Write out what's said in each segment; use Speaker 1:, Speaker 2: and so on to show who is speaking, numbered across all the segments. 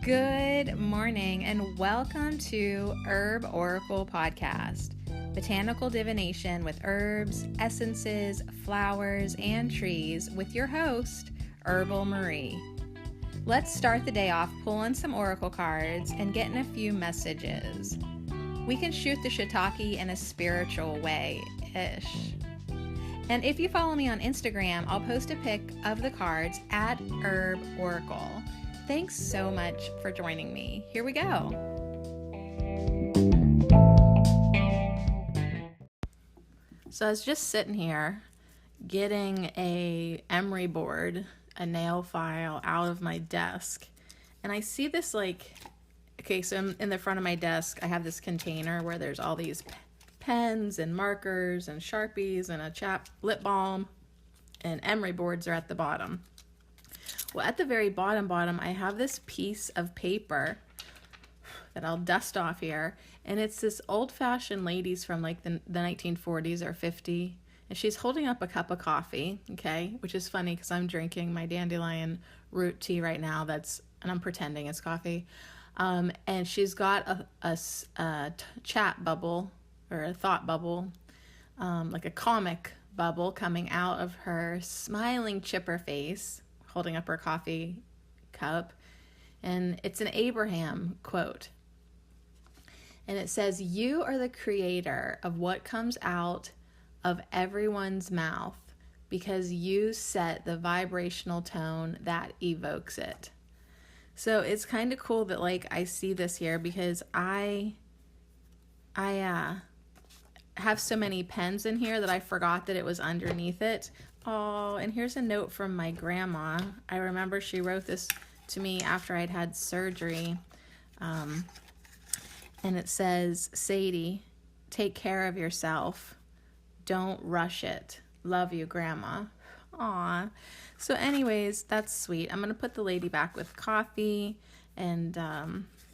Speaker 1: Good morning and welcome to Herb Oracle Podcast, botanical divination with herbs, essences, flowers, and trees with your host, Herbal Marie. Let's start the day off pulling some oracle cards and getting a few messages. We can shoot the shiitake in a spiritual way-ish. And if you follow me on Instagram, I'll post a pic of the cards at Herb Oracle. Thanks so much for joining me. Here we go. So I was just sitting here getting a emery board, a nail file out of my desk. And I see this so in the front of my desk, I have this container where there's all these pens and markers and Sharpies and a chap lip balm, and emery boards are at the bottom. Well, at the very bottom, I have this piece of paper that I'll dust off here, and it's this old-fashioned lady's from the 1940s or 50, and she's holding up a cup of coffee, okay, which is funny because I'm drinking my dandelion root tea right now, and I'm pretending it's coffee, and she's got a chat bubble, or a thought bubble, like a comic bubble coming out of her smiling chipper face, holding up her coffee cup, and it's an Abraham quote. And it says, "You are the creator of what comes out of everyone's mouth because you set the vibrational tone that evokes it." So it's kind of cool that I see this here because I have so many pens in here that I forgot that it was underneath it. Oh, and here's a note from my grandma. I remember she wrote this to me after I'd had surgery. And it says, "Sadie, take care of yourself. Don't rush it. Love you, Grandma." Aw. So anyways, that's sweet. I'm going to put the lady back with coffee. And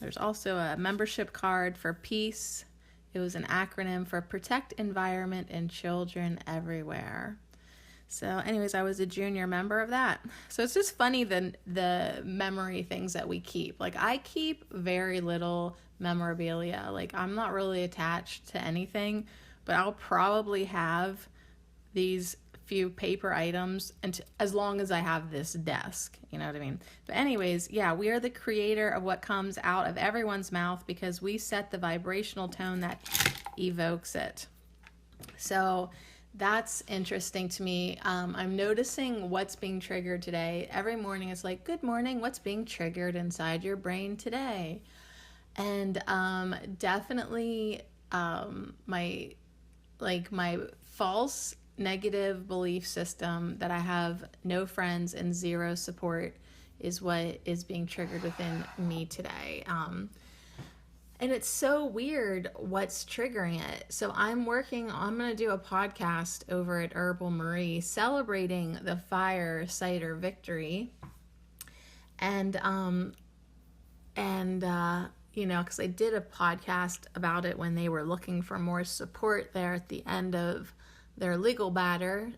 Speaker 1: there's also a membership card for peace. It was an acronym for Protect Environment and Children Everywhere. So anyways, I was a junior member of that. So it's just funny the memory things that we keep. I keep very little memorabilia. I'm not really attached to anything, but I'll probably have these few paper items as long as I have this desk, you know what I mean? But anyways, yeah, we are the creator of what comes out of everyone's mouth because we set the vibrational tone that evokes it. So that's interesting to me. I'm noticing what's being triggered today. Every morning it's like, good morning, what's being triggered inside your brain today? And definitely my false negative belief system that I have no friends and zero support is what is being triggered within me today. And it's so weird what's triggering it. So I'm going to do a podcast over at Herbal Marie celebrating the fire cider victory. And because I did a podcast about it when they were looking for more support there at the end of their legal battle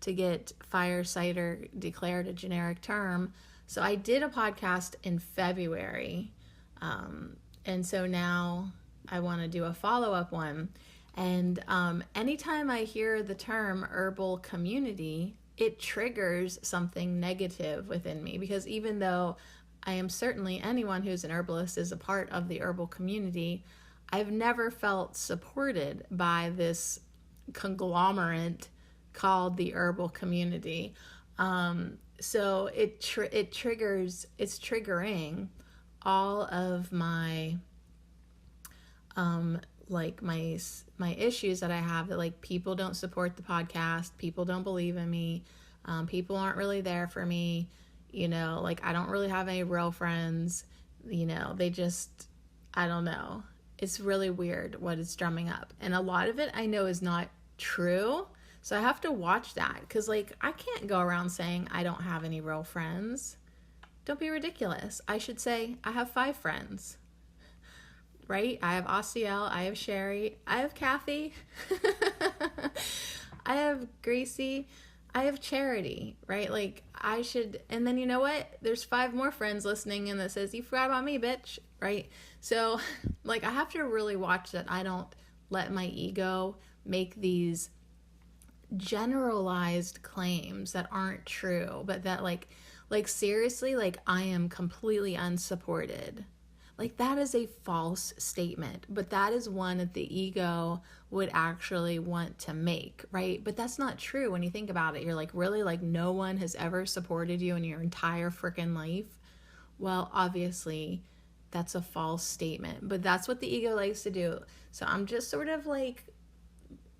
Speaker 1: to get fire cider declared a generic term. So I did a podcast in February, and so now I want to do a follow-up one. And anytime I hear the term herbal community, it triggers something negative within me, because even though I am certainly anyone who's an herbalist is a part of the herbal community, I've never felt supported by this conglomerate called the herbal community. So it's triggering all of my my issues that I have, that people don't support the podcast, people don't believe in me, people aren't really there for me, I don't really have any real friends, they just, I don't know. It's really weird what it's drumming up. And a lot of it I know is not true. So I have to watch that because I can't go around saying I don't have any real friends. Don't be ridiculous. I should say I have 5 friends, right? I have Asiel, I have Sherry, I have Kathy, I have Gracie, I have charity, right? Like, I should, and then you know what? There's 5 more friends listening and that says, you forgot about me, bitch, right? So, like, I have to really watch that I don't let my ego make these generalized claims that aren't true, but that, like seriously, like, I am completely unsupported. Like, that is a false statement, but that is one that the ego would actually want to make, right? But that's not true when you think about it. You're like, really? Like, no one has ever supported you in your entire freaking life? Well, obviously, that's a false statement, but that's what the ego likes to do. So I'm just sort of like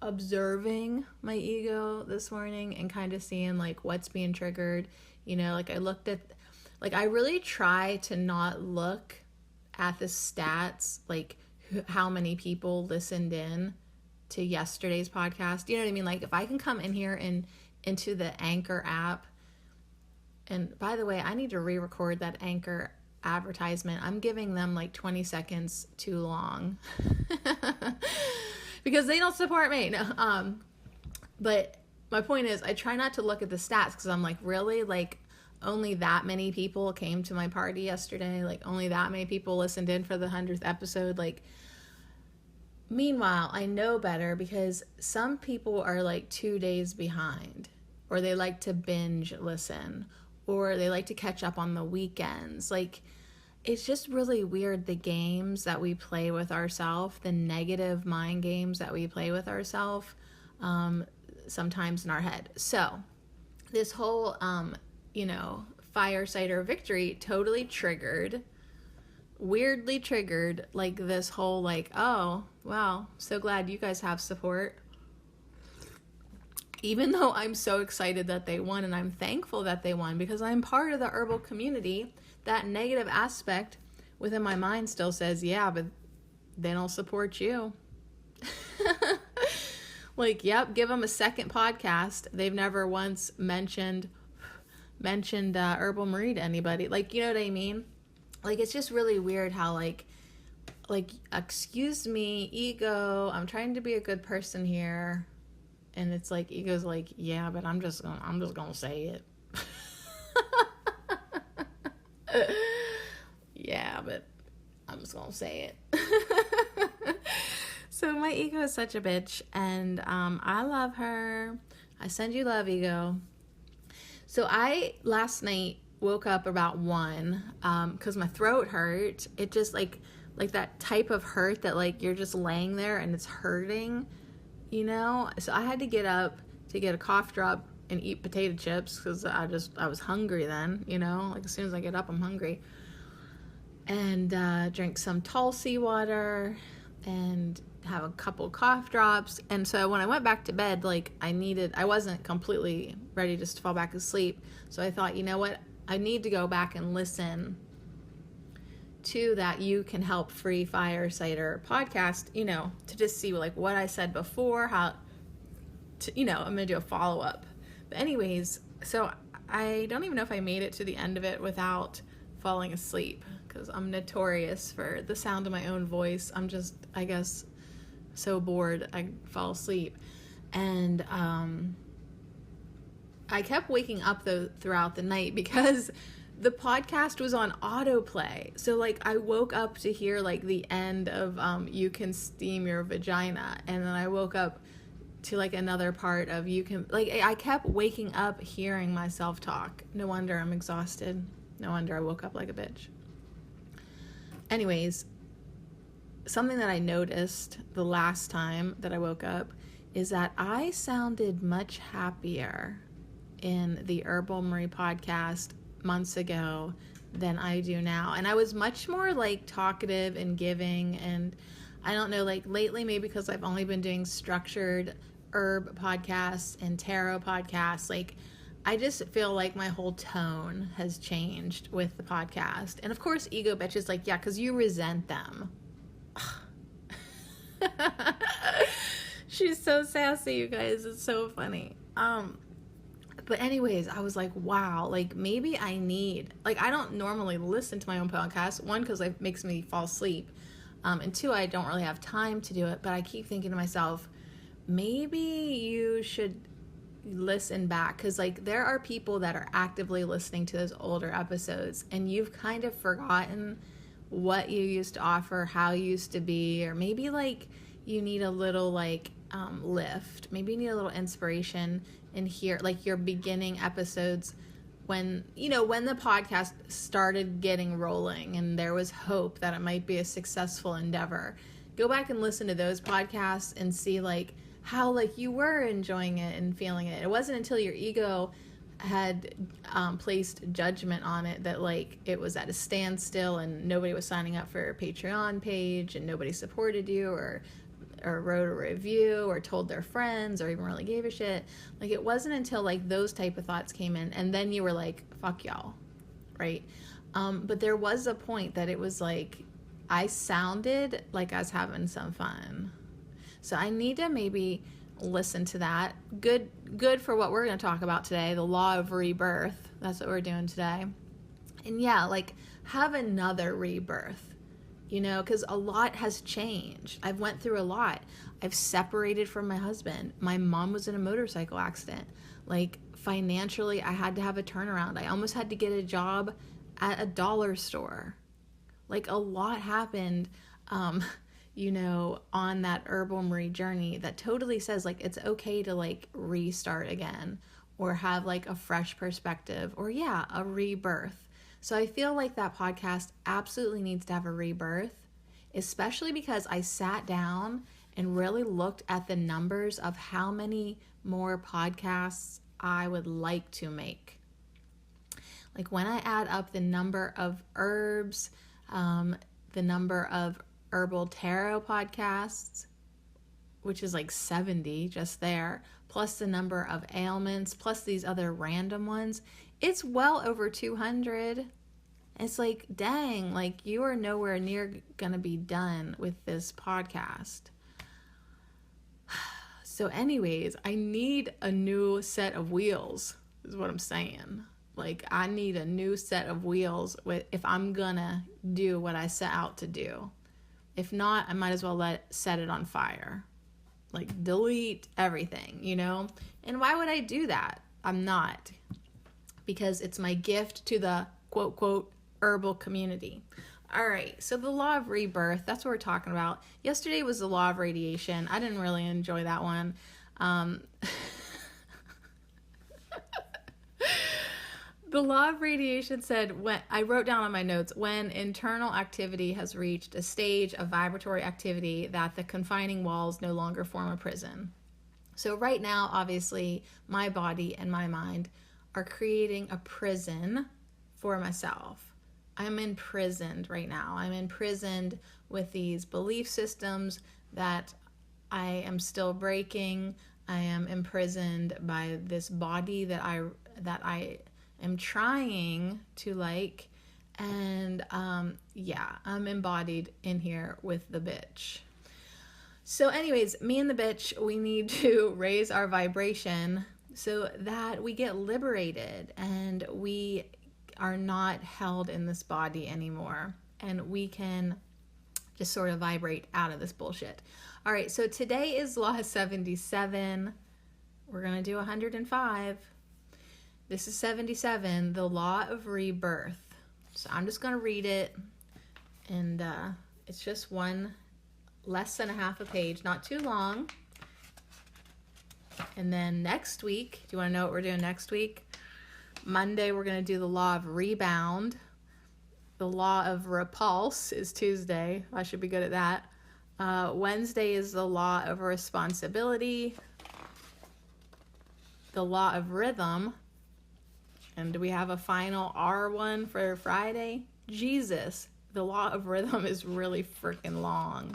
Speaker 1: observing my ego this morning and kind of seeing like what's being triggered. You know, like, I looked at, like, I really try to not look at the stats, like how many people listened in to yesterday's podcast. You know what I mean? Like, if I can come in here and into the Anchor app, and by the way, I need to re-record that Anchor advertisement. I'm giving them like 20 seconds too long because they don't support me. No, but my point is, I try not to look at the stats because I'm like, really? Like, only that many people came to my party yesterday? Like, only that many people listened in for the 100th episode? Like, meanwhile, I know better because some people are like 2 days behind, or they like to binge listen, or they like to catch up on the weekends. Like, it's just really weird, the games that we play with ourselves, the negative mind games that we play with ourselves, sometimes in our head. So this whole, fire cider victory totally weirdly triggered, like, this whole, like, oh, wow, so glad you guys have support. Even though I'm so excited that they won, and I'm thankful that they won because I'm part of the herbal community, that negative aspect within my mind still says, yeah, but they don't support you. Like, yep, give them a second podcast. They've never once mentioned Herbal Marie to anybody. Like, you know what I mean? Like, it's just really weird how, like, excuse me, ego, I'm trying to be a good person here. And it's like, ego's like, yeah, but I'm just gonna say it. Yeah, but I'm just gonna say it. So my ego is such a bitch, and I love her. I send you love, ego. So I last night woke up about 1 because my throat hurt. It just like that type of hurt that, like, you're just laying there and it's hurting, you know? So I had to get up to get a cough drop and eat potato chips because I was hungry then, you know? Like, as soon as I get up, I'm hungry. And drink some Tulsi water and have a couple cough drops. And so when I went back to bed, like, I wasn't completely ready just to fall back asleep. So I thought, you know what? I need to go back and listen to that You Can Help Free Fire Cider podcast, you know, to just see, like, what I said before, how to, you know, I'm going to do a follow-up. But anyways, so I don't even know if I made it to the end of it without falling asleep because I'm notorious for the sound of my own voice. I'm just, I guess, so bored I fall asleep. And I kept waking up though throughout the night because the podcast was on autoplay. So, like, I woke up to hear, like, the end of You Can Steam Your Vagina, and then I woke up to, like, another part of You Can, like, I kept waking up hearing myself talk. No wonder I'm exhausted. No wonder I woke up like a bitch. Anyways, something that I noticed the last time that I woke up is that I sounded much happier in the Herbal Marie podcast months ago than I do now. And I was much more, like, talkative and giving, and I don't know, like, lately, maybe because I've only been doing structured herb podcasts and tarot podcasts, like, I just feel like my whole tone has changed with the podcast. And of course, ego bitch is like, yeah, because you resent them. She's so sassy, you guys. It's so funny. But anyways, I was like, wow, like, maybe I need, like, I don't normally listen to my own podcast. 1, because it makes me fall asleep. And 2, I don't really have time to do it. But I keep thinking to myself, maybe you should listen back, because like there are people that are actively listening to those older episodes and you've kind of forgotten what you used to offer, how you used to be, or maybe like you need a little like lift, maybe you need a little inspiration in here, like your beginning episodes when the podcast started getting rolling and there was hope that it might be a successful endeavor. Go back and listen to those podcasts and see like how like you were enjoying it and feeling it. It wasn't until your ego had placed judgment on it that like it was at a standstill and nobody was signing up for your Patreon page and nobody supported you or wrote a review or told their friends or even really gave a shit. Like it wasn't until like those type of thoughts came in and then you were like, fuck y'all, right? But there was a point that it was like I sounded like I was having some fun. So I need to maybe listen to that. Good for what we're going to talk about today, the law of rebirth. That's what we're doing today. And yeah, like have another rebirth. Because a lot has changed. I've went through a lot. I've separated from my husband. My mom was in a motorcycle accident. Like financially, I had to have a turnaround. I almost had to get a job at a dollar store. Like a lot happened, on that Herbal Marie journey that totally says like it's okay to like restart again or have like a fresh perspective or a rebirth. So I feel like that podcast absolutely needs to have a rebirth, especially because I sat down and really looked at the numbers of how many more podcasts I would like to make. Like when I add up the number of herbs, the number of herbal tarot podcasts, which is like 70 just there, plus the number of ailments, plus these other random ones, it's well over 200. It's like, dang, like you are nowhere near gonna be done with this podcast. So anyways, I need a new set of wheels, is what I'm saying. Like I need a new set of wheels if I'm gonna do what I set out to do. If not, I might as well set it on fire. Like delete everything, And why would I do that? I'm not. Because it's my gift to the quote, quote, herbal community. All right, so the law of rebirth, that's what we're talking about. Yesterday was the law of radiation. I didn't really enjoy that one. The law of radiation said, when I wrote down on my notes, when internal activity has reached a stage of vibratory activity that the confining walls no longer form a prison. So right now, obviously, my body and my mind are creating a prison for myself. I'm imprisoned right now. I'm imprisoned with these belief systems that I am still breaking. I am imprisoned by this body that I am trying to like, and I'm embodied in here with the bitch. So anyways, me and the bitch, we need to raise our vibration so that we get liberated and we are not held in this body anymore and we can just sort of vibrate out of this bullshit. All right, so today is Law 77. We're going to do 105. This is 77, the law of rebirth. So I'm just going to read it, and it's just less than a half a page, not too long. And then next week, do you want to know what we're doing next week? Monday, we're going to do the law of rebound. The law of repulse is Tuesday. I should be good at that. Wednesday is the law of responsibility. The law of rhythm. And do we have a final R one for Friday? Jesus, the law of rhythm is really freaking long.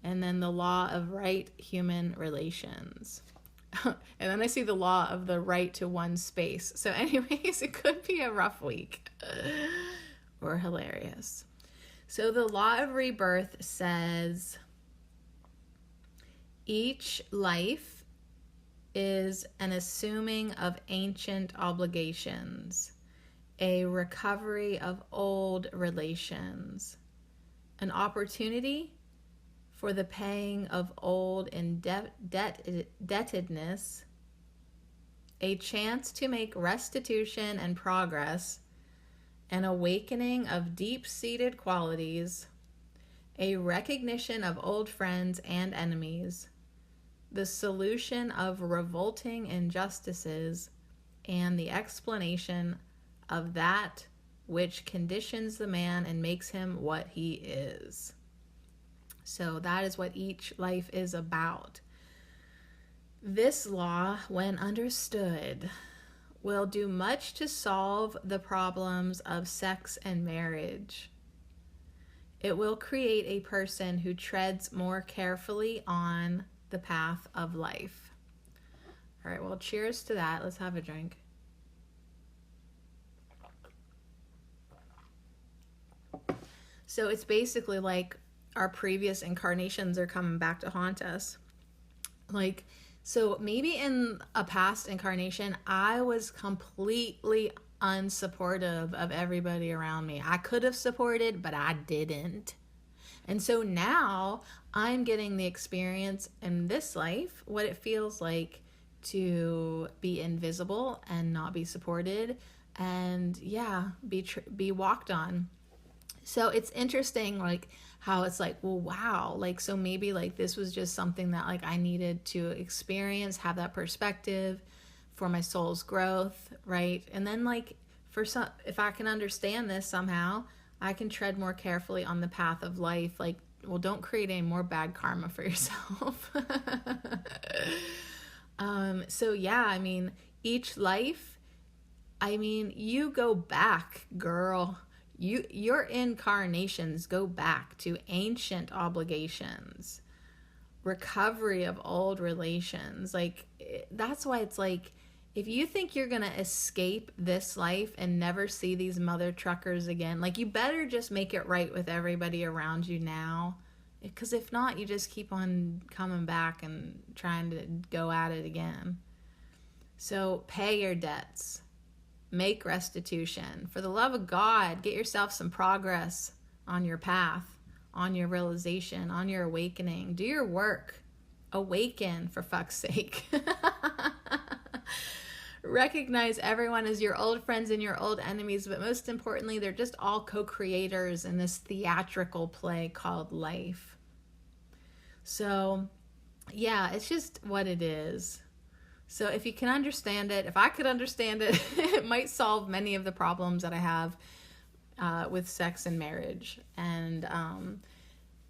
Speaker 1: And then the law of right human relations. And then I see the law of the right to one space. So anyways, it could be a rough week. Or hilarious. So the law of rebirth says, each life is an assuming of ancient obligations, a recovery of old relations, an opportunity for the paying of old indebtedness, a chance to make restitution and progress, an awakening of deep-seated qualities, a recognition of old friends and enemies, the solution of revolting injustices, and the explanation of that which conditions the man and makes him what he is. So that is what each life is about. This law, when understood, will do much to solve the problems of sex and marriage. It will create a person who treads more carefully on the path of life. All right, well, cheers to that. Let's have a drink. So it's basically like our previous incarnations are coming back to haunt us. Like, so maybe in a past incarnation, I was completely unsupportive of everybody around me. I could have supported, but I didn't. And so now I'm getting the experience in this life, what it feels like to be invisible and not be supported and be walked on. So it's interesting, like how it's like, well, wow, like, so maybe like this was just something that like I needed to experience, have that perspective for my soul's growth, right? And then like for some, if I can understand this somehow, I can tread more carefully on the path of life. Like, well, don't create any more bad karma for yourself. So yeah, I mean, each life, I mean, you go back, girl. Your incarnations go back to ancient obligations, recovery of old relations. Like, that's why it's like, if you think you're going to escape this life and never see these mother truckers again, like, you better just make it right with everybody around you now. Because if not, you just keep on coming back and trying to go at it again. So pay your debts. Make restitution. For the love of God, get yourself some progress on your path, on your realization, on your awakening. Do your work. Awaken, for fuck's sake. Recognize everyone as your old friends and your old enemies, but most importantly, they're just all co-creators in this theatrical play called life. So, yeah, it's just what it is. So if you can understand it, if I could understand it, it might solve many of the problems that I have with sex and marriage. And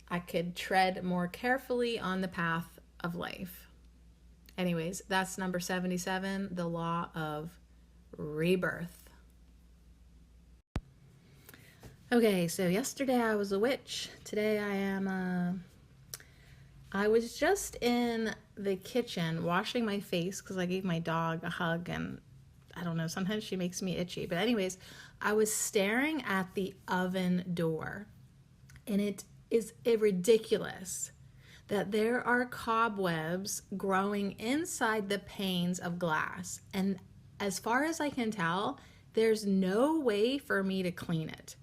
Speaker 1: I could tread more carefully on the path of life. Anyways, that's number 77, the law of rebirth. Okay, so yesterday I was a witch. Today I am I was just in the kitchen washing my face because I gave my dog a hug, and I don't know, sometimes she makes me itchy. But anyways, I was staring at the oven door, and it is ridiculous that there are cobwebs growing inside the panes of glass. And as far as I can tell, there's no way for me to clean it.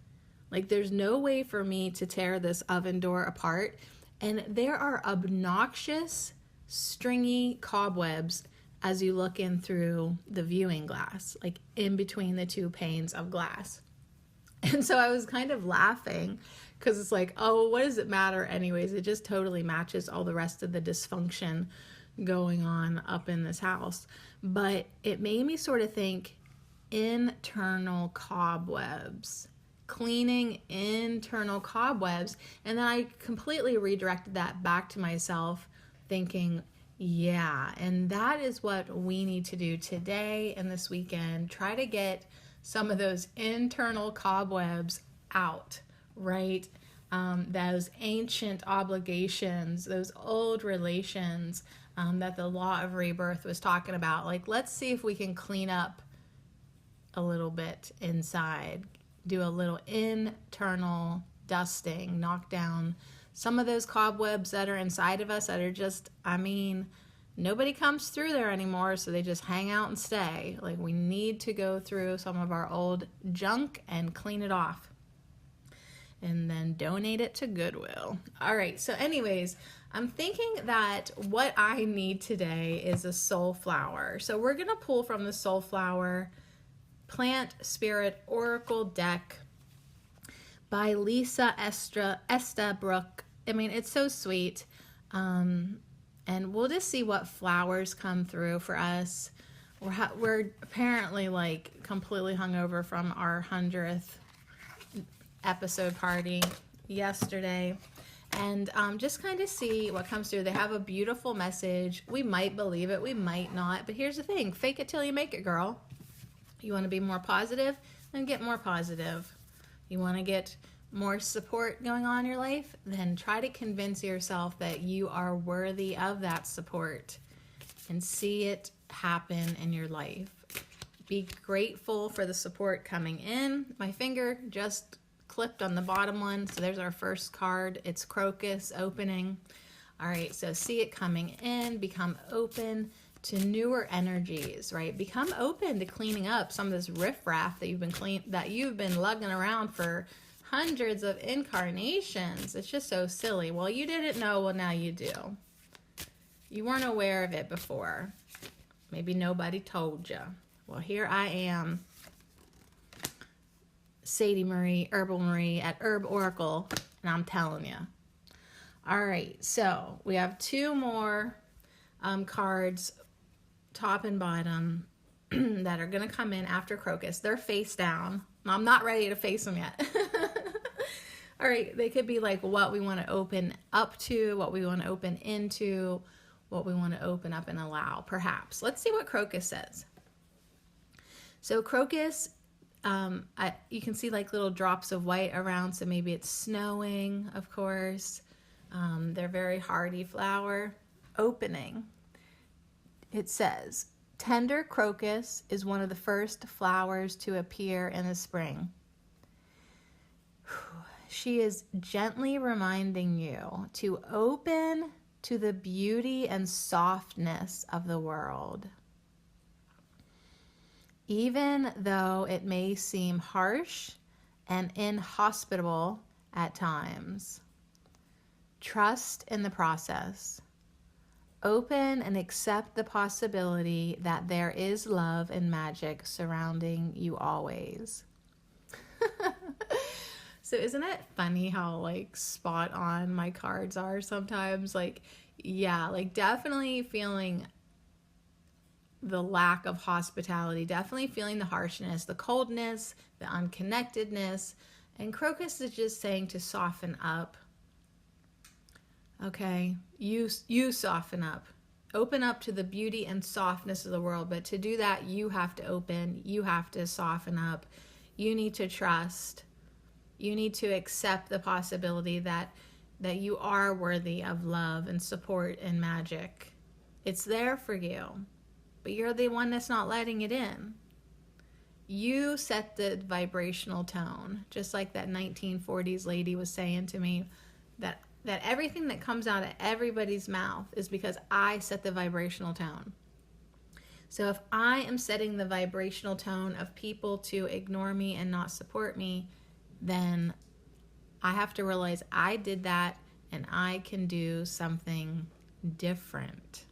Speaker 1: Like, there's no way for me to tear this oven door apart. And there are obnoxious, stringy cobwebs as you look in through the viewing glass, like in between the two panes of glass. And so I was kind of laughing because it's like, oh, what does it matter anyways? It just totally matches all the rest of the dysfunction going on up in this house. But it made me sort of think internal cobwebs. Cleaning internal cobwebs. And then I completely redirected that back to myself, thinking, yeah, and that is what we need to do today and this weekend. Try to get some of those internal cobwebs out, right? Those ancient obligations, those old relations that the law of rebirth was talking about. Like, let's see if we can clean up a little bit inside. Do a little internal dusting, knock down some of those cobwebs that are inside of us that are just, I mean, nobody comes through there anymore, so they just hang out and stay. Like, we need to go through some of our old junk and clean it off. And then donate it to Goodwill. All right, so anyways, I'm thinking that what I need today is a soul flower. So we're going to pull from the soul flower Plant Spirit Oracle deck by Lisa Estabrook. I mean, it's so sweet. And we'll just see what flowers come through for us. We're apparently like completely hungover from our 100th episode party yesterday. And just kind of see what comes through. They have a beautiful message. We might believe it, we might not. But here's the thing, fake it till you make it, girl. You want to be more positive? Then get more positive. You want to get more support going on in your life? Then try to convince yourself that you are worthy of that support and see it happen in your life. Be grateful for the support coming in. My finger just clipped on the bottom one, so there's our first card. It's crocus opening. All right, so see it coming in. Become open to newer energies, right? Become open to cleaning up some of this riffraff that you've been lugging around for hundreds of incarnations. It's just so silly. Well, you didn't know, well, now you do. You weren't aware of it before. Maybe nobody told you. Well, here I am, Sadie Marie, Herbal Marie at Herb Oracle, and I'm telling you. All right, so we have two more cards, top and bottom, that are going to come in after crocus. They're face down. I'm not ready to face them yet. All right, they could be like what we want to open up to, what we want to open into, what we want to open up and allow, perhaps. Let's see what crocus says. So crocus, you can see like little drops of white around, so maybe it's snowing, of course. They're very hardy flower. Opening. It says, tender crocus is one of the first flowers to appear in the spring. She is gently reminding you to open to the beauty and softness of the world. Even though it may seem harsh and inhospitable at times, trust in the process. Open and accept the possibility that there is love and magic surrounding you always. So isn't it funny how like spot on my cards are sometimes? Like, yeah, like definitely feeling the lack of hospitality, definitely feeling the harshness, the coldness, the unconnectedness. And crocus is just saying to soften up. Okay, you soften up. Open up to the beauty and softness of the world. But to do that, you have to open. You have to soften up. You need to trust. You need to accept the possibility that you are worthy of love and support and magic. It's there for you, but you're the one that's not letting it in. You set the vibrational tone, just like that 1940s lady was saying to me, that everything that comes out of everybody's mouth is because I set the vibrational tone. So if I am setting the vibrational tone of people to ignore me and not support me, then I have to realize I did that and I can do something different.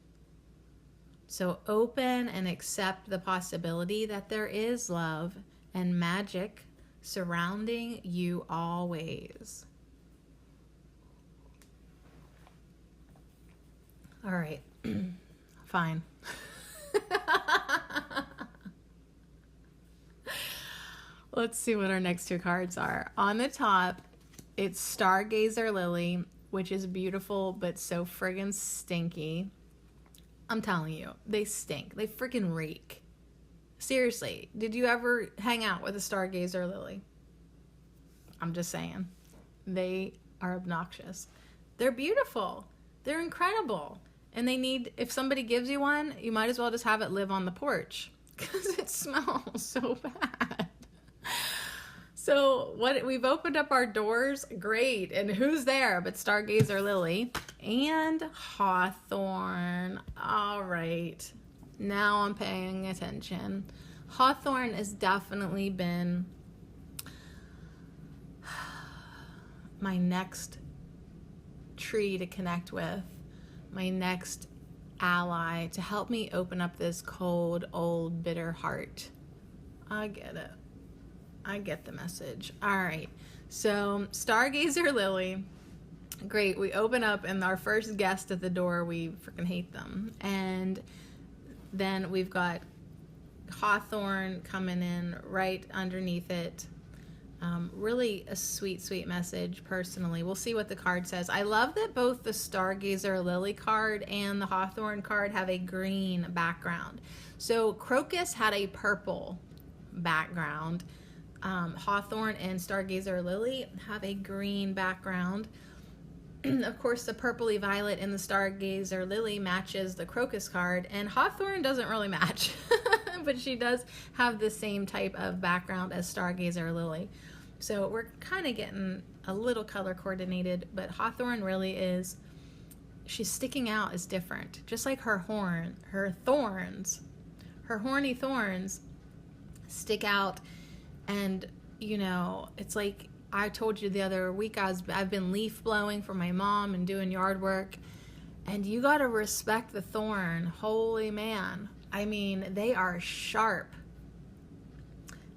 Speaker 1: So open and accept the possibility that there is love and magic surrounding you always. All right, fine. Let's see what our next two cards are. On the top, it's Stargazer Lily, which is beautiful but so friggin' stinky. I'm telling you, they stink. They freaking reek. Seriously, did you ever hang out with a Stargazer Lily? I'm just saying. They are obnoxious. They're beautiful. They're incredible. And they need, if somebody gives you one, you might as well just have it live on the porch because it smells so bad. So we've opened up our doors, great. And who's there but Stargazer Lily and Hawthorne. All right, now I'm paying attention. Hawthorne has definitely been my next tree to connect with, my next ally to help me open up this cold, old, bitter heart. I get it. I get the message. All right. So, Stargazer Lily. Great. We open up, and our first guest at the door, we freaking hate them. And then we've got Hawthorne coming in right underneath it. Really a sweet, sweet message, personally. We'll see what the card says. I love that both the Stargazer Lily card and the Hawthorne card have a green background. So crocus had a purple background. Hawthorne and Stargazer Lily have a green background. Of course, the purpley violet in the Stargazer Lily matches the crocus card, and Hawthorne doesn't really match, but she does have the same type of background as Stargazer Lily. So we're kind of getting a little color coordinated, but Hawthorne really is, she's sticking out as different. Just like her thorns, her horny thorns stick out, and, you know, it's like I told you the other week, I've been leaf blowing for my mom and doing yard work, and you got to respect the thorn. Holy man. I mean, they are sharp.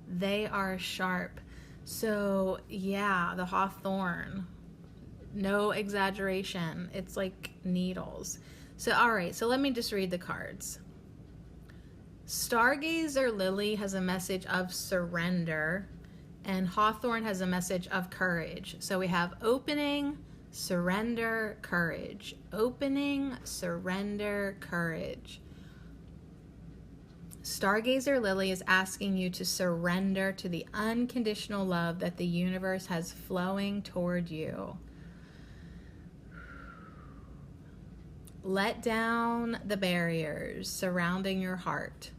Speaker 1: They are sharp. So, yeah, the Hawthorne, no exaggeration. It's like needles. So, all right, so let me just read the cards. Stargazer Lily has a message of surrender, and Hawthorne has a message of courage. So we have opening, surrender, courage. Opening, surrender, courage. Stargazer Lily is asking you to surrender to the unconditional love that the universe has flowing toward you. Let down the barriers surrounding your heart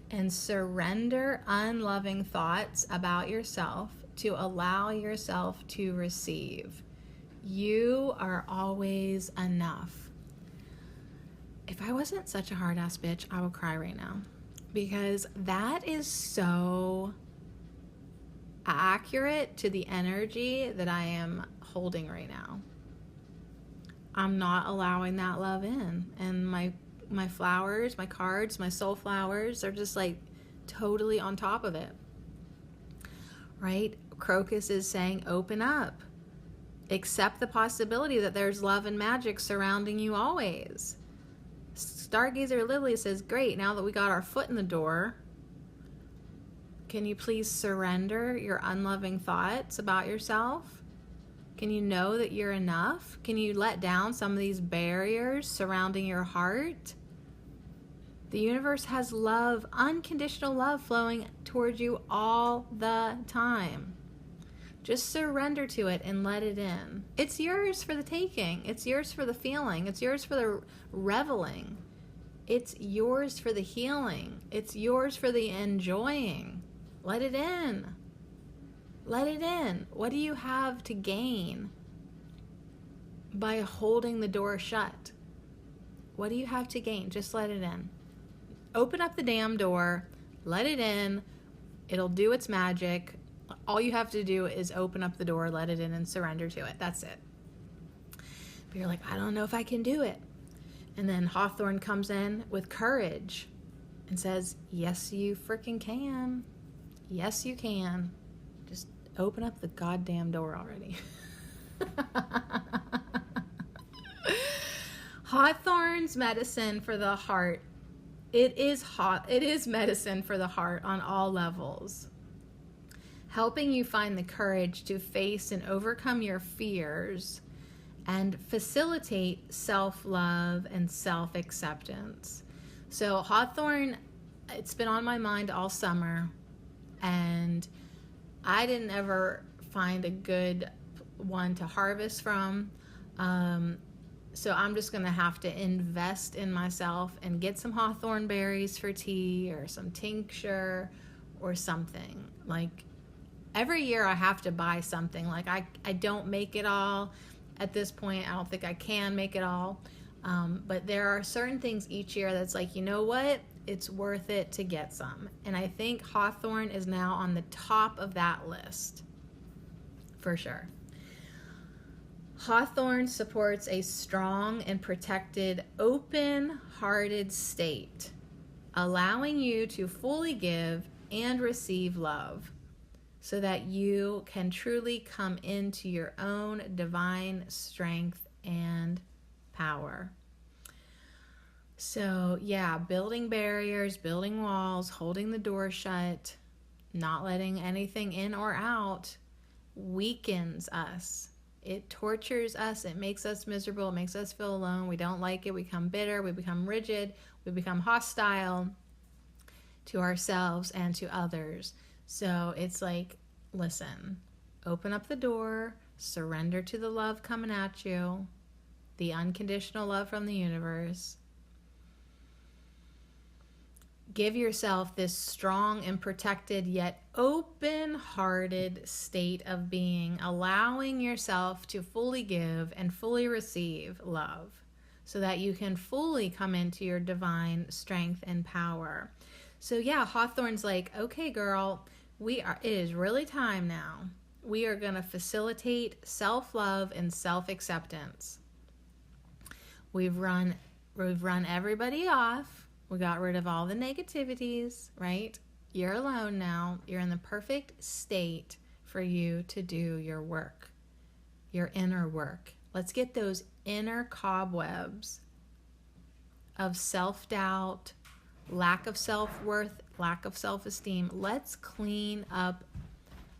Speaker 1: and surrender unloving thoughts about yourself to allow yourself to receive. You are always enough. If I wasn't such a hard-ass bitch, I would cry right now, because that is so accurate to the energy that I am holding right now. I'm not allowing that love in, and my flowers, my cards, my soul flowers are just like totally on top of it, right? Crocus is saying, open up, accept the possibility that there's love and magic surrounding you always. Stargazer Lily says, great, now that we got our foot in the door, can you please surrender your unloving thoughts about yourself? Can you know that you're enough? Can you let down some of these barriers surrounding your heart? The universe has love, unconditional love flowing towards you all the time. Just surrender to it and let it in. It's yours for the taking. It's yours for the feeling. It's yours for the reveling. It's yours for the healing. It's yours for the enjoying. Let it in. Let it in. What do you have to gain by holding the door shut? What do you have to gain? Just let it in. Open up the damn door. Let it in. It'll do its magic. All you have to do is open up the door, let it in, and surrender to it. That's it. But you're like, I don't know if I can do it. And then Hawthorne comes in with courage and says, yes, you freaking can. Yes, you can. Just open up the goddamn door already. Hawthorne's medicine for the heart. It is medicine for the heart on all levels. Helping you find the courage to face and overcome your fears and facilitate self-love and self-acceptance. So Hawthorne, it's been on my mind all summer, and I didn't ever find a good one to harvest from. So I'm just going to have to invest in myself and get some hawthorn berries for tea or some tincture or something. Like, every year I have to buy something. Like, I don't make it all at this point. I don't think I can make it all. But there are certain things each year that's like, you know what? It's worth it to get some. And I think Hawthorne is now on the top of that list. For sure. Hawthorne supports a strong and protected, open-hearted state, allowing you to fully give and receive love so that you can truly come into your own divine strength and power. So yeah, building barriers, building walls, holding the door shut, not letting anything in or out weakens us. It tortures us. It makes us miserable. It makes us feel alone. We don't like it. We become bitter. We become rigid. We become hostile to ourselves and to others. So it's like, listen, open up the door, surrender to the love coming at you, the unconditional love from the universe. Give yourself this strong and protected yet open-hearted state of being, allowing yourself to fully give and fully receive love so that you can fully come into your divine strength and power. So yeah, Hawthorne's like, okay, girl, it is really time now. We are going to facilitate self-love and self-acceptance. We've run everybody off. We got rid of all the negativities, right? You're alone now. You're in the perfect state for you to do your work, your inner work. Let's get those inner cobwebs of self-doubt, lack of self-worth, lack of self-esteem. Let's clean up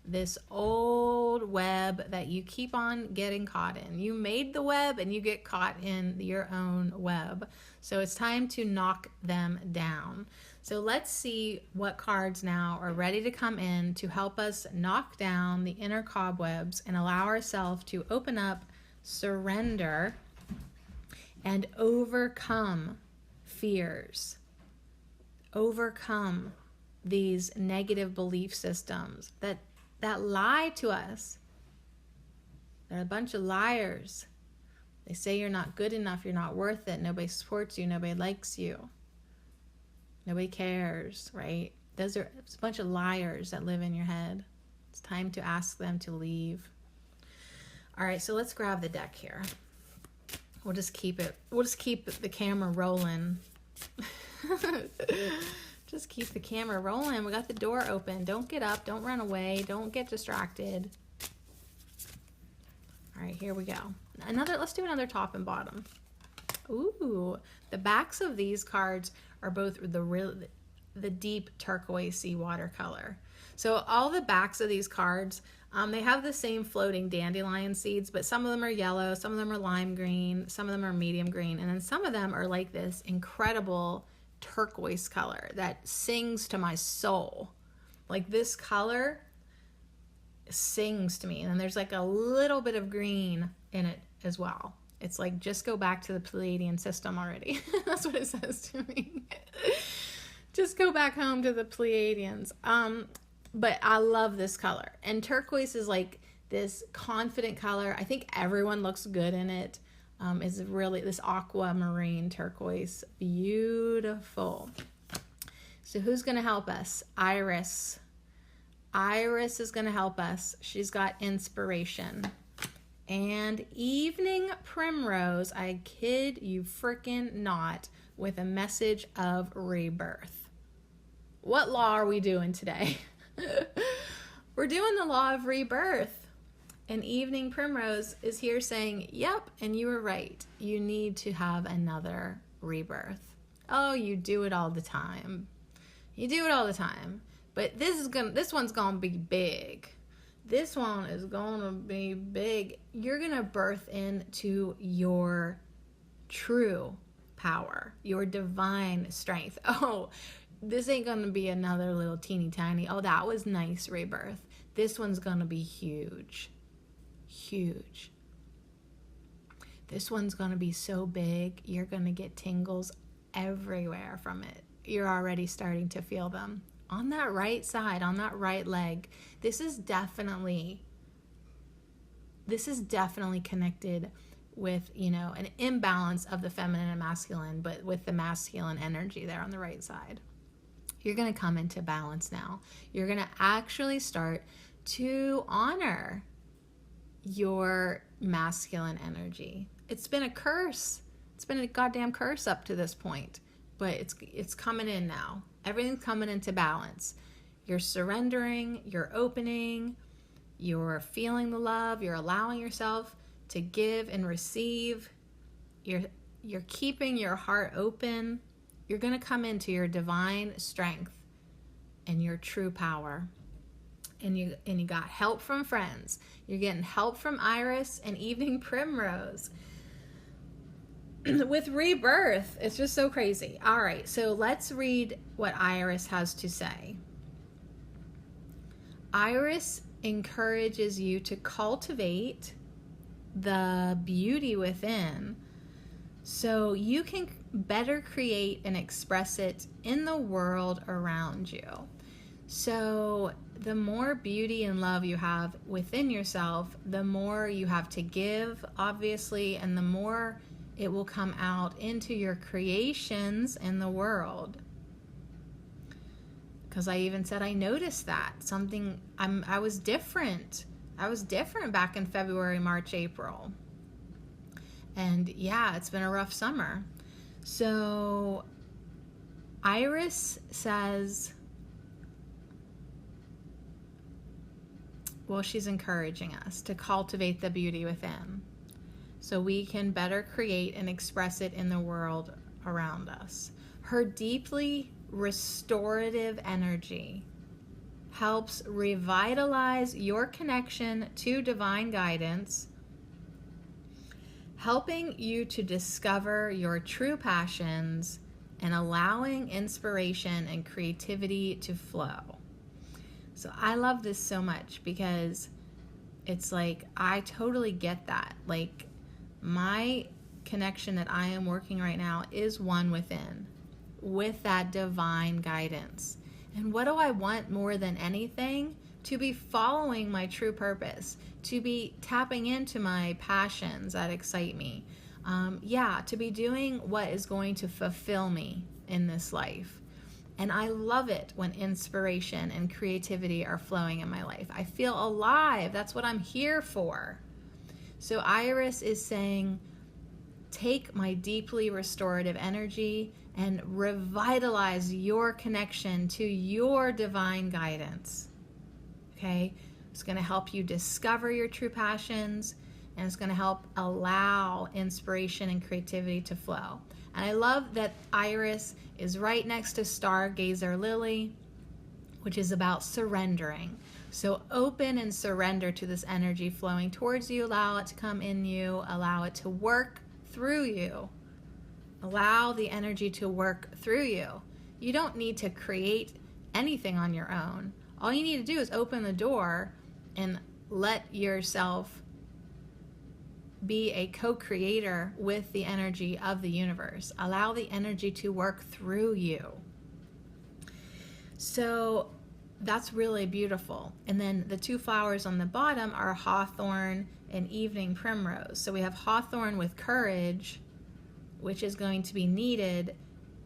Speaker 1: this old web that you keep on getting caught in. You made the web and you get caught in your own web. So it's time to knock them down. So let's see what cards now are ready to come in to help us knock down the inner cobwebs and allow ourselves to open up, surrender, and overcome fears. Overcome these negative belief systems that lie to us. They're a bunch of liars. They say you're not good enough, you're not worth it, nobody supports you, nobody likes you, nobody cares, right? It's a bunch of liars that live in your head. It's time to ask them to leave. All right, so let's grab the deck here. We'll just keep the camera rolling. Just keep the camera rolling. We got the door open. Don't get up. Don't run away. Don't get distracted. All right, here we go. Let's do another top and bottom. Ooh, the backs of these cards are both the deep turquoise watercolor. So all the backs of these cards, they have the same floating dandelion seeds, but some of them are yellow, some of them are lime green, some of them are medium green, and then some of them are like this incredible turquoise color that sings to my soul. Like this color sings to me. And then there's like a little bit of green in it as well. It's like, just go back to the Pleiadian system already. That's what it says to me. Just go back home to the Pleiadians. But I love this color. And turquoise is like this confident color. I think everyone looks good in it. Is really this aquamarine turquoise. Beautiful. So who's going to help us? Iris. Iris is going to help us. She's got inspiration. And evening primrose, I kid you frickin' not, with a message of rebirth. What law are we doing today? We're doing the law of rebirth. And evening primrose is here saying, yep, and you were right. You need to have another rebirth. Oh, you do it all the time. You do it all the time. But this one's gonna be big. This one is gonna be big. You're gonna birth into your true power, your divine strength. Oh, this ain't gonna be another little teeny tiny, oh, that was nice rebirth. This one's gonna be huge. Huge. This one's going to be so big, you're going to get tingles everywhere from it. You're already starting to feel them. On that right side, on that right leg, this is definitely connected with, an imbalance of the feminine and masculine, but with the masculine energy there on the right side. You're going to come into balance now. You're going to actually start to honor your masculine energy. It's been a curse. It's been a goddamn curse up to this point, but it's coming in now. Everything's coming into balance. You're surrendering, you're opening, you're feeling the love, you're allowing yourself to give and receive. You're keeping your heart open. You're going to come into your divine strength and your true power. And you got help from friends. You're getting help from Iris and Evening Primrose. With Rebirth, it's just so crazy. All right, so let's read what Iris has to say. Iris encourages you to cultivate the beauty within so you can better create and express it in the world around you. So the more beauty and love you have within yourself, the more you have to give, obviously, and the more it will come out into your creations in the world. Because I even said I noticed that. I was different. I was different back in February, March, April. And yeah, it's been a rough summer. So Iris says, well, she's encouraging us to cultivate the beauty within so we can better create and express it in the world around us. Her deeply restorative energy helps revitalize your connection to divine guidance, helping you to discover your true passions and allowing inspiration and creativity to flow. So I love this so much because it's like I totally get that. Like my connection that I am working right now is one within, with that divine guidance. And what do I want more than anything? To be following my true purpose, to be tapping into my passions that excite me. To be doing what is going to fulfill me in this life. And I love it when inspiration and creativity are flowing in my life. I feel alive. That's what I'm here for. So Iris is saying, take my deeply restorative energy and revitalize your connection to your divine guidance. Okay? It's going to help you discover your true passions, and it's going to help allow inspiration and creativity to flow. And I love that Iris is right next to Stargazer Lily, which is about surrendering. So open and surrender to this energy flowing towards you. Allow it to come in you. Allow it to work through you. Allow the energy to work through you. You don't need to create anything on your own. All you need to do is open the door and let yourself be a co-creator with the energy of the universe. Allow the energy to work through you. So that's really beautiful. And then the two flowers on the bottom are Hawthorne and Evening Primrose. So we have Hawthorne with courage, which is going to be needed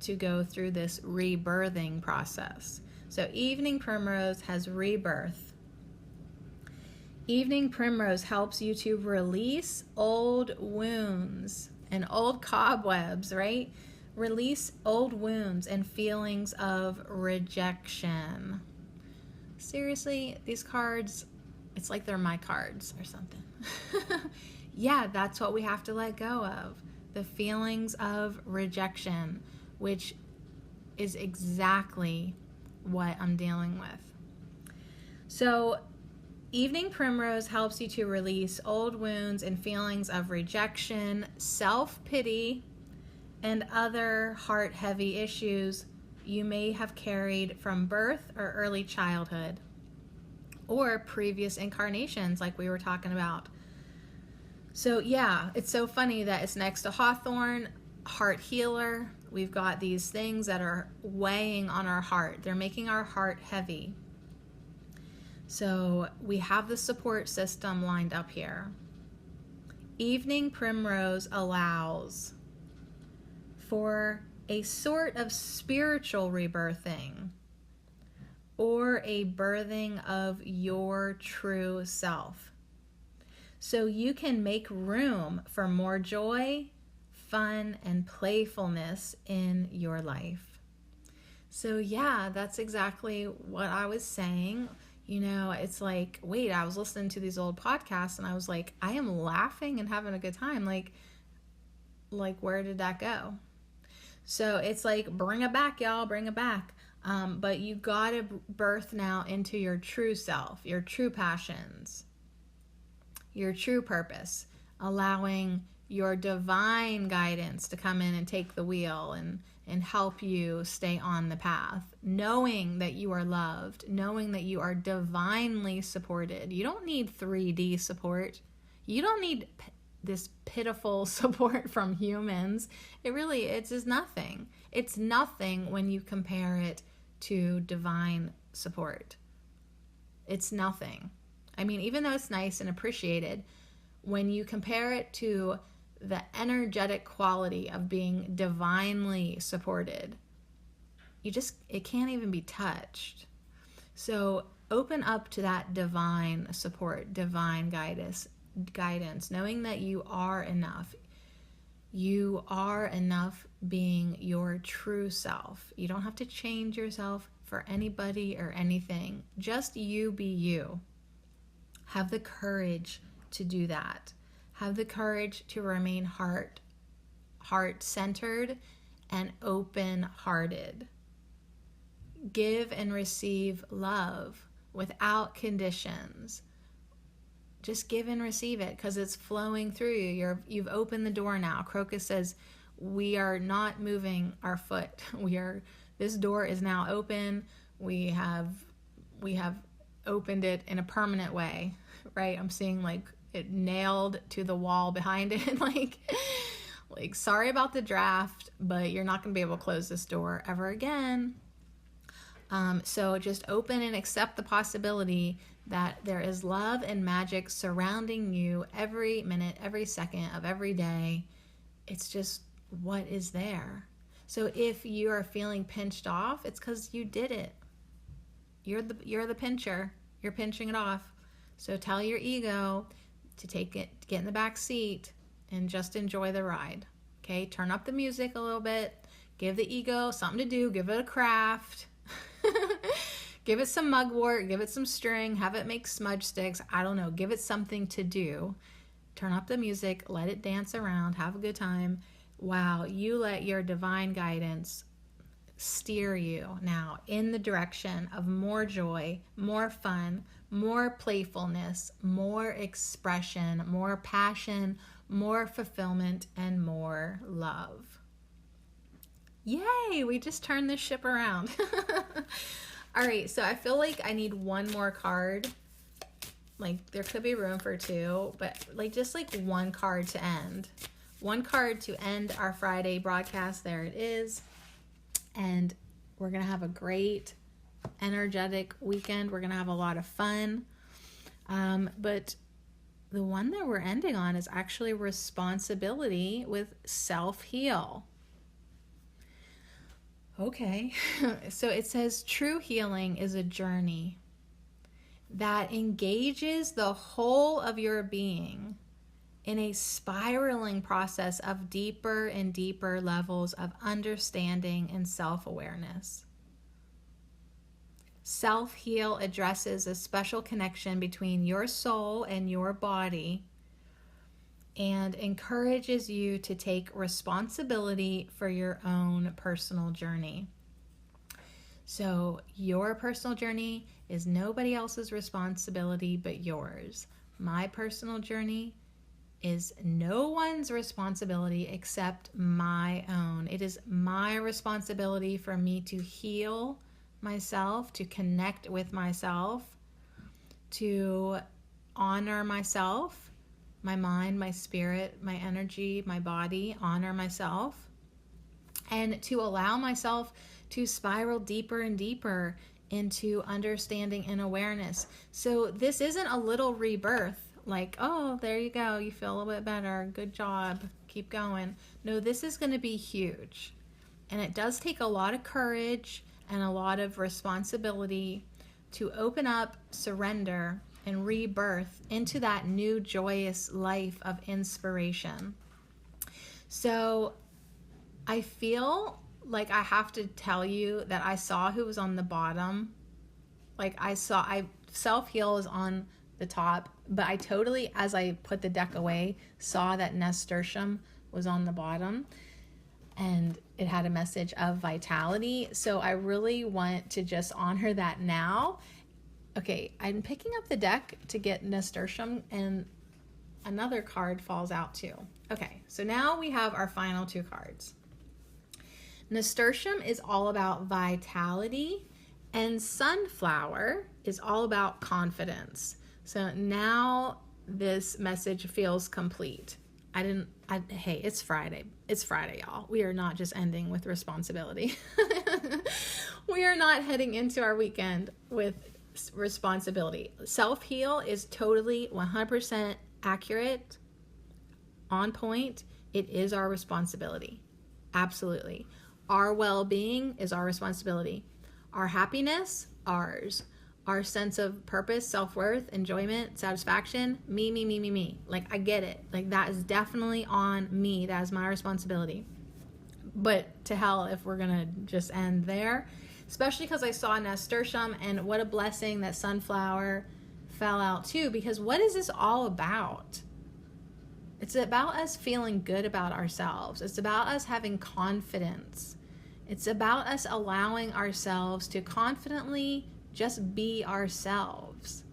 Speaker 1: to go through this rebirthing process. So Evening Primrose has rebirth. Evening Primrose helps you to release old wounds and old cobwebs, right? Release old wounds and feelings of rejection. Seriously, these cards, it's like they're my cards or something. Yeah, that's what we have to let go of. The feelings of rejection, which is exactly what I'm dealing with. So Evening Primrose helps you to release old wounds and feelings of rejection, self-pity, and other heart-heavy issues you may have carried from birth or early childhood or previous incarnations like we were talking about. So yeah, it's so funny that it's next to Hawthorne, heart healer. We've got these things that are weighing on our heart. They're making our heart heavy. So we have the support system lined up here. Evening Primrose allows for a sort of spiritual rebirthing or a birthing of your true self. so you can make room for more joy, fun, and playfulness in your life. So yeah, that's exactly what I was saying. It's like, wait, I was listening to these old podcasts and I was like, I am laughing and having a good time. Like where did that go? So it's like, bring it back, y'all, bring it back. But you gotta birth now into your true self, your true passions, your true purpose, allowing your divine guidance to come in and take the wheel and help you stay on the path, knowing that you are loved, knowing that you are divinely supported. You don't need 3D support. You don't need this pitiful support from humans. It's just nothing. It's nothing when you compare it to divine support. It's nothing. I mean, even though it's nice and appreciated, when you compare it to the energetic quality of being divinely supported, it can't even be touched. So open up to that divine support, divine guidance, knowing that you are enough. You are enough being your true self. You don't have to change yourself for anybody or anything. Just you be you. Have the courage to do that. Have the courage to remain heart-centered and open-hearted. Give and receive love without conditions. Just give and receive it because it's flowing through you. You've opened the door now. Crocus says, we are not moving our foot. This door is now open. We have opened it in a permanent way, right? I'm seeing like it nailed to the wall behind it. like sorry about the draft, but you're not going to be able to close this door ever again. So just open and accept the possibility that there is love and magic surrounding you every minute, every second of every day. It's just what is there. So if you are feeling pinched off, it's because you did it. You're the pincher. You're pinching it off. So tell your ego to get in the back seat and just enjoy the ride. Okay, turn up the music a little bit. Give the ego something to do. Give it a craft. Give it some mugwort. Give it some string. Have it make smudge sticks. I don't know. Give it something to do. Turn up the music. Let it dance around. Have a good time. Wow, you let your divine guidance steer you now in the direction of more joy, more fun, more playfulness, more expression, more passion, more fulfillment, and more love. Yay, we just turned this ship around. All right, so I feel like I need one more card. Like there could be room for two, but just one card to end. One card to end our Friday broadcast. There it is. And we're going to have a great, energetic weekend. We're going to have a lot of fun. But the one that we're ending on is actually responsibility with self-heal. Okay, so it says true healing is a journey that engages the whole of your being in a spiraling process of deeper and deeper levels of understanding and self-awareness. Self-heal addresses a special connection between your soul and your body and encourages you to take responsibility for your own personal journey. So your personal journey is nobody else's responsibility but yours. My personal journey is no one's responsibility except my own. It is my responsibility for me to heal myself, to connect with myself, to honor myself, my mind, my spirit, my energy, my body, honor myself, and to allow myself to spiral deeper and deeper into understanding and awareness. So this isn't a little rebirth, like, oh, there you go, you feel a little bit better, good job, keep going. No, this is going to be huge. And it does take a lot of courage and a lot of responsibility to open up, surrender, and rebirth into that new joyous life of inspiration. So I feel like I have to tell you that I saw who was on the bottom. Like self-heal is on the top, but I totally, as I put the deck away, saw that nasturtium was on the bottom and it had a message of vitality. So I really want to just honor that now. Okay, I'm picking up the deck to get nasturtium, and another card falls out too. Okay, so now we have our final two cards. Nasturtium is all about vitality, and sunflower is all about confidence. So now this message feels complete. Hey, it's Friday. It's Friday, y'all. We are not just ending with responsibility. We are not heading into our weekend with responsibility. Self-heal is totally 100% accurate, on point. It is our responsibility. Absolutely. Our well-being is our responsibility. Our happiness, ours. Our sense of purpose, self-worth, enjoyment, satisfaction, me. Like, I get it. Like, that is definitely on me. That is my responsibility. But to hell if we're going to just end there. Especially because I saw nasturtium, and what a blessing that sunflower fell out too. Because what is this all about? It's about us feeling good about ourselves. It's about us having confidence. It's about us allowing ourselves to confidently just be ourselves.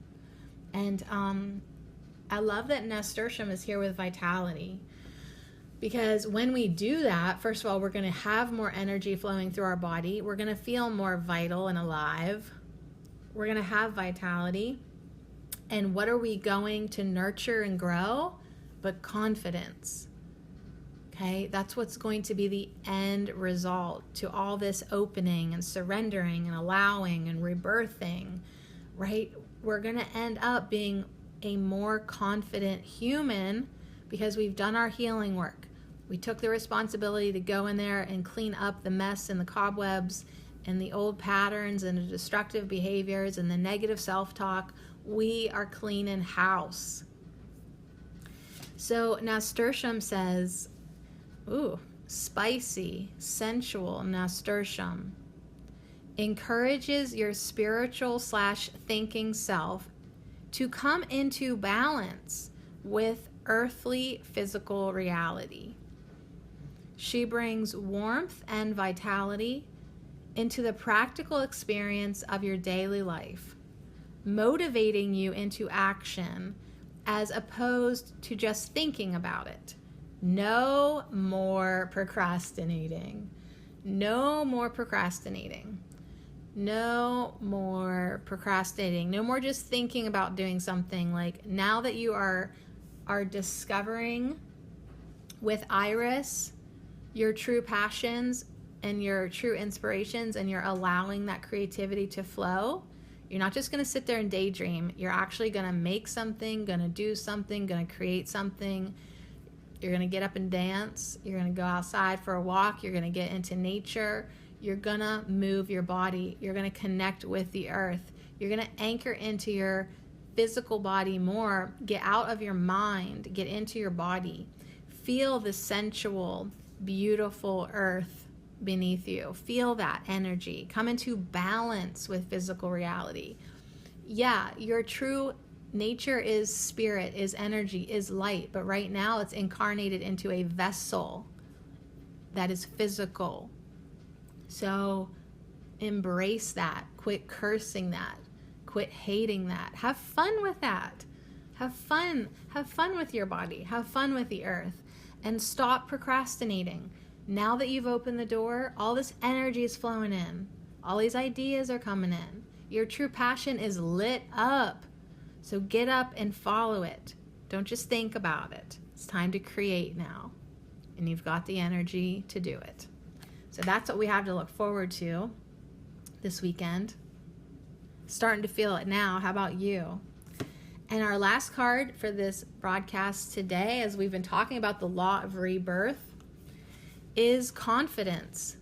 Speaker 1: And I love that nasturtium is here with vitality. Because when we do that, first of all, we're going to have more energy flowing through our body. We're going to feel more vital and alive. We're going to have vitality. And what are we going to nurture and grow? But confidence. Okay, that's what's going to be the end result to all this opening and surrendering and allowing and rebirthing, right? We're going to end up being a more confident human because we've done our healing work. We took the responsibility to go in there and clean up the mess and the cobwebs and the old patterns and the destructive behaviors and the negative self-talk. We are cleaning house. So nasturtium says, ooh, spicy, sensual nasturtium encourages your spiritual / thinking self to come into balance with earthly physical reality. She brings warmth and vitality into the practical experience of your daily life, motivating you into action as opposed to just thinking about it. No more procrastinating. No more procrastinating. No more procrastinating. No more just thinking about doing something. Like, now that you are discovering with Iris your true passions and your true inspirations, and you're allowing that creativity to flow, you're not just going to sit there and daydream. You're actually going to make something, going to do something, going to create something. You're going to get up and dance. You're going to go outside for a walk. You're going to get into nature. You're going to move your body. You're going to connect with the earth. You're going to anchor into your physical body more. Get out of your mind. Get into your body. Feel the sensual, beautiful earth beneath you. Feel that energy. Come into balance with physical reality. Yeah, your true nature is spirit, is energy, is light, but right now it's incarnated into a vessel that is physical. So embrace that. Quit cursing that. Quit hating that. Have fun with that. Have fun. Have fun with your body. Have fun with the earth. And stop procrastinating. Now that you've opened the door, all this energy is flowing in. All these ideas are coming in. Your true passion is lit up. So get up and follow it. Don't just think about it. It's time to create now. And you've got the energy to do it. So that's what we have to look forward to this weekend. Starting to feel it now. How about you? And our last card for this broadcast today, as we've been talking about the law of rebirth, is confidence.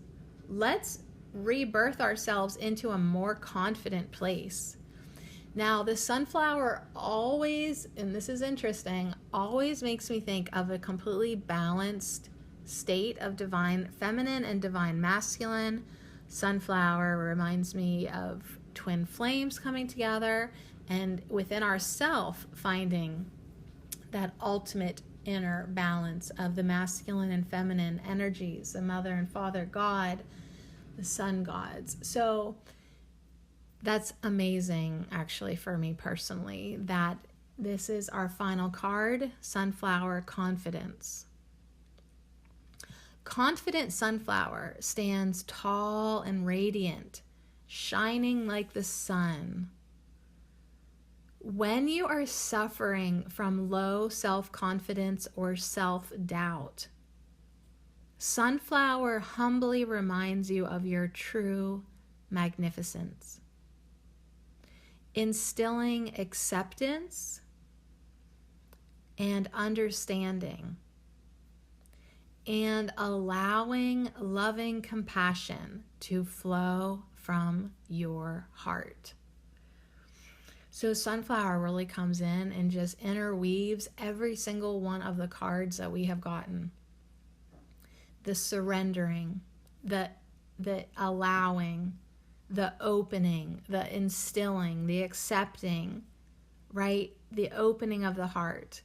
Speaker 1: Let's rebirth ourselves into a more confident place. Now, the sunflower always, and this is interesting, always makes me think of a completely balanced state of divine feminine and divine masculine. Sunflower reminds me of twin flames coming together, and within ourself finding that ultimate inner balance of the masculine and feminine energies, the mother and father God, the sun gods. So that's amazing, actually, for me personally, that this is our final card, Sunflower Confidence. Confident sunflower stands tall and radiant, shining like the sun. When you are suffering from low self-confidence or self-doubt, sunflower humbly reminds you of your true magnificence, instilling acceptance and understanding, and allowing loving compassion to flow from your heart. So sunflower really comes in and just interweaves every single one of the cards that we have gotten. The surrendering, the allowing, the opening, the instilling, the accepting, right? The opening of the heart,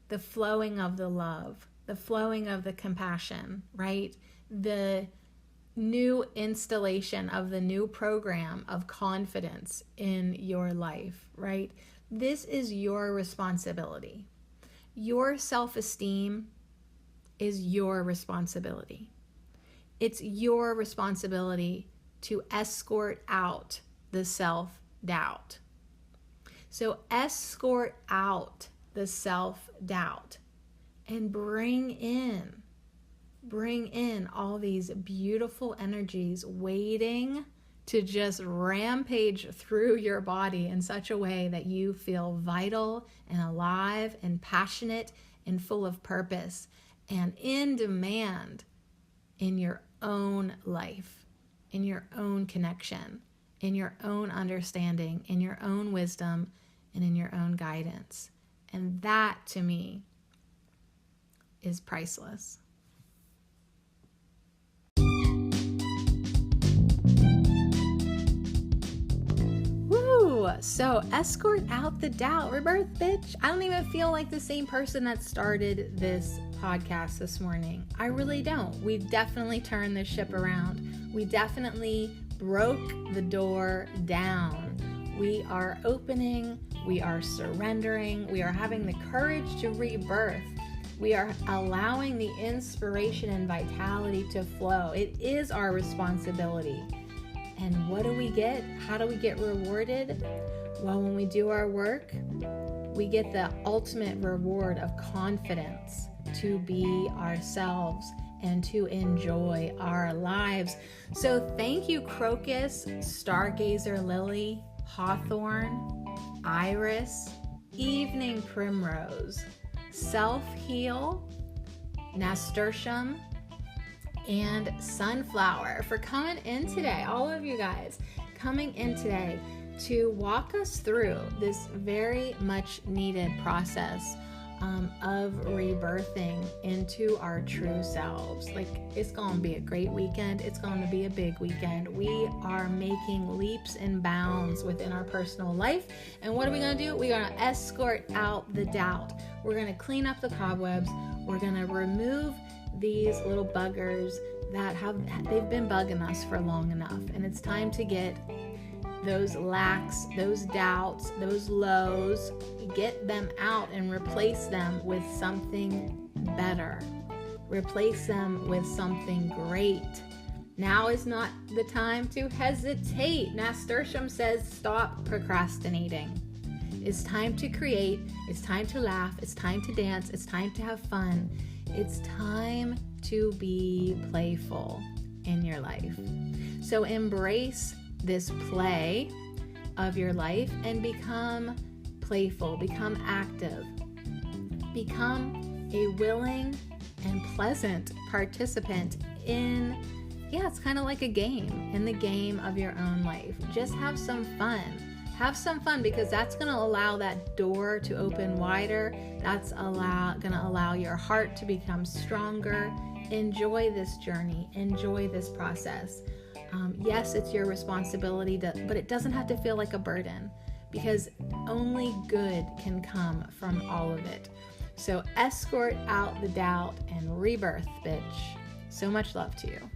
Speaker 1: the flowing of the love, the flowing of the compassion, right? The new installation of the new program of confidence in your life, right? This is your responsibility. Your self-esteem is your responsibility. It's your responsibility to escort out the self-doubt. So escort out the self-doubt and bring in all these beautiful energies waiting to just rampage through your body in such a way that you feel vital and alive and passionate and full of purpose and in demand in your own life, in your own connection, in your own understanding, in your own wisdom, and in your own guidance. And that, to me, is priceless. So escort out the doubt. Rebirth, bitch. I don't even feel like the same person that started this podcast this morning. I really don't. We've definitely turned this ship around. We definitely broke the door down. We are opening. We are surrendering. We are having the courage to rebirth. We are allowing the inspiration and vitality to flow. It is our responsibility. And what do we get? How do we get rewarded? Well, when we do our work, we get the ultimate reward of confidence to be ourselves and to enjoy our lives. So thank you, crocus, stargazer lily, hawthorne, iris, evening primrose, self-heal, nasturtium, and sunflower for coming in today. All of you guys coming in today to walk us through this very much needed process of rebirthing into our true selves. Like, it's going to be a great weekend. It's going to be a big weekend. We are making leaps and bounds within our personal life. And what are we going to do? We're going to escort out the doubt. We're going to clean up the cobwebs. We're going to remove these little buggers that they've been bugging us for long enough. And it's time to get those lacks, those doubts, those lows, get them out and replace them with something better. Replace them with something great. Now is not the time to hesitate. Nasturtium says stop procrastinating. It's time to create. It's time to laugh. It's time to dance. It's time to have fun. It's time to be playful in your life. So embrace this play of your life and become playful, become active, become a willing and pleasant participant in, it's kind of like a game, in the game of your own life. Just have some fun. have some fun, because that's going to allow that door to open wider. That's going to allow your heart to become stronger. Enjoy this journey. Enjoy this process. Yes, it's your responsibility, but it doesn't have to feel like a burden, because only good can come from all of it. So escort out the doubt and rebirth, bitch. So much love to you.